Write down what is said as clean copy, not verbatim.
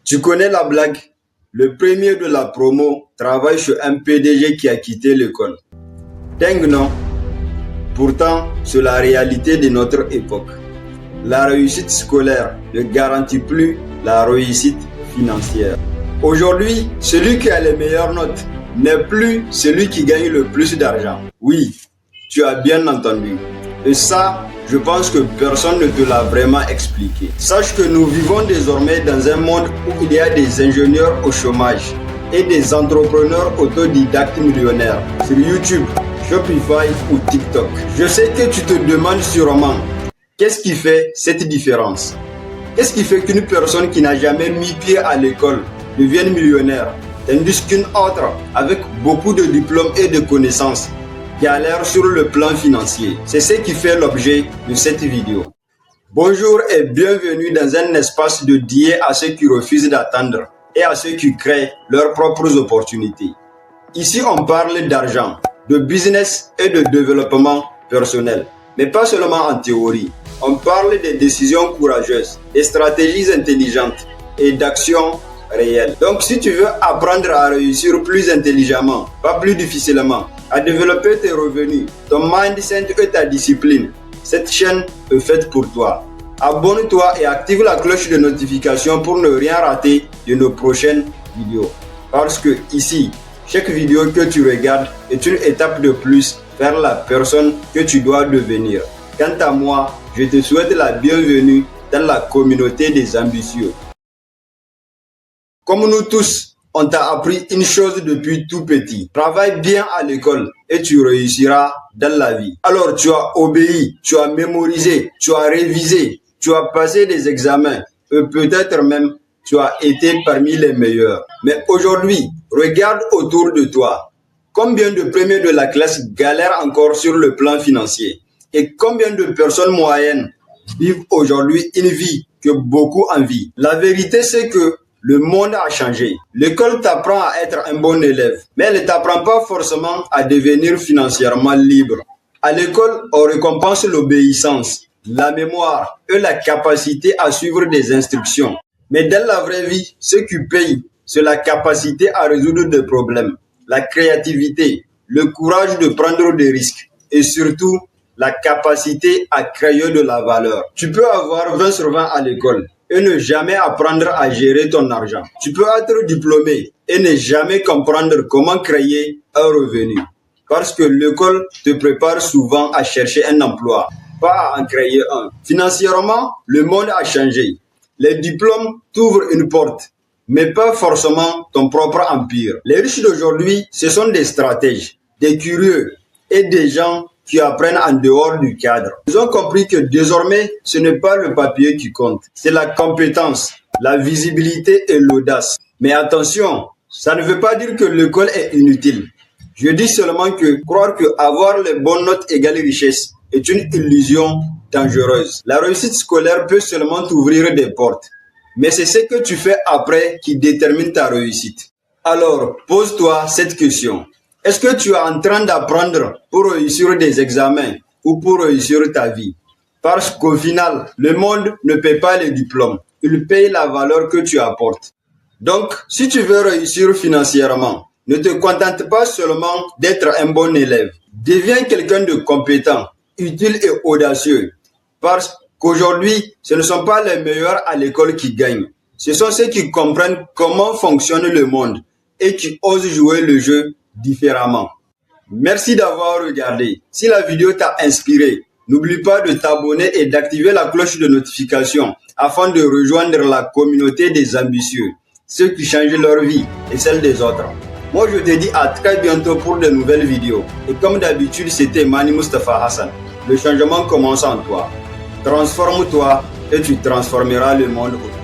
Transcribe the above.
Tu connais la blague? Le premier de la promo travaille chez un PDG qui a quitté l'école. Dingue, non? Pourtant, c'est la réalité de notre époque. La réussite scolaire ne garantit plus la réussite financière. Aujourd'hui, celui qui a les meilleures notes n'est plus celui qui gagne le plus d'argent. Oui, tu as bien entendu. Et ça, je pense que personne ne te l'a vraiment expliqué. Sache que nous vivons désormais dans un monde où il y a des ingénieurs au chômage et des entrepreneurs autodidactes millionnaires sur YouTube, Shopify ou TikTok. Je sais que tu te demandes sûrement, qu'est-ce qui fait cette différence? Qu'est-ce qui fait qu'une personne qui n'a jamais mis pied à l'école devienne millionnaire, tandis qu'une autre, avec beaucoup de diplômes et de connaissances, galère sur le plan financier? C'est ce qui fait l'objet de cette vidéo. Bonjour et bienvenue dans un espace dédié à ceux qui refusent d'attendre et à ceux qui créent leurs propres opportunités. Ici, on parle d'argent, de business et de développement personnel, mais pas seulement en théorie. On parle des décisions courageuses, des stratégies intelligentes et d'actions réelles. Donc, si tu veux apprendre à réussir plus intelligemment, pas plus difficilement, à développer tes revenus, ton mindset et ta discipline, cette chaîne est faite pour toi. Abonne-toi et active la cloche de notification pour ne rien rater de nos prochaines vidéos. Parce que ici, chaque vidéo que tu regardes est une étape de plus vers la personne que tu dois devenir. Quant à moi, je te souhaite la bienvenue dans la communauté des ambitieux. Comme nous tous, on t'a appris une chose depuis tout petit. Travaille bien à l'école et tu réussiras dans la vie. Alors tu as obéi, tu as mémorisé, tu as révisé, tu as passé des examens et peut-être même tu as été parmi les meilleurs. Mais aujourd'hui, regarde autour de toi. Combien de premiers de la classe galèrent encore sur le plan financier? Et combien de personnes moyennes vivent aujourd'hui une vie que beaucoup envient? La vérité, c'est que le monde a changé. L'école t'apprend à être un bon élève, mais elle ne t'apprend pas forcément à devenir financièrement libre. À l'école, on récompense l'obéissance, la mémoire et la capacité à suivre des instructions. Mais dans la vraie vie, ce qui paye, c'est la capacité à résoudre des problèmes, la créativité, le courage de prendre des risques et surtout la capacité à créer de la valeur. Tu peux avoir 20 sur 20 à l'école et ne jamais apprendre à gérer ton argent. Tu peux être diplômé et ne jamais comprendre comment créer un revenu. Parce que l'école te prépare souvent à chercher un emploi, pas à en créer un. Financièrement, le monde a changé. Les diplômes t'ouvrent une porte, mais pas forcément ton propre empire. Les riches d'aujourd'hui, ce sont des stratèges, des curieux et des gens qui apprennent en dehors du cadre. Ils ont compris que désormais, ce n'est pas le papier qui compte, c'est la compétence, la visibilité et l'audace. Mais attention, ça ne veut pas dire que l'école est inutile. Je dis seulement que croire que avoir les bonnes notes égale richesse est une illusion dangereuse. La réussite scolaire peut seulement t'ouvrir des portes, mais c'est ce que tu fais après qui détermine ta réussite. Alors, pose-toi cette question. Est-ce que tu es en train d'apprendre pour réussir des examens ou pour réussir ta vie? Parce qu'au final, le monde ne paie pas les diplômes. Il paye la valeur que tu apportes. Donc, si tu veux réussir financièrement, ne te contente pas seulement d'être un bon élève. Deviens quelqu'un de compétent, utile et audacieux. Parce qu'aujourd'hui, ce ne sont pas les meilleurs à l'école qui gagnent. Ce sont ceux qui comprennent comment fonctionne le monde et qui osent jouer le jeu différemment. Merci d'avoir regardé. Si la vidéo t'a inspiré, n'oublie pas de t'abonner et d'activer la cloche de notification afin de rejoindre la communauté des ambitieux, ceux qui changent leur vie et celle des autres. Moi, je te dis à très bientôt pour de nouvelles vidéos. Et comme d'habitude, c'était Mani Mustafa Hassan. Le changement commence en toi. Transforme-toi et tu transformeras le monde autour.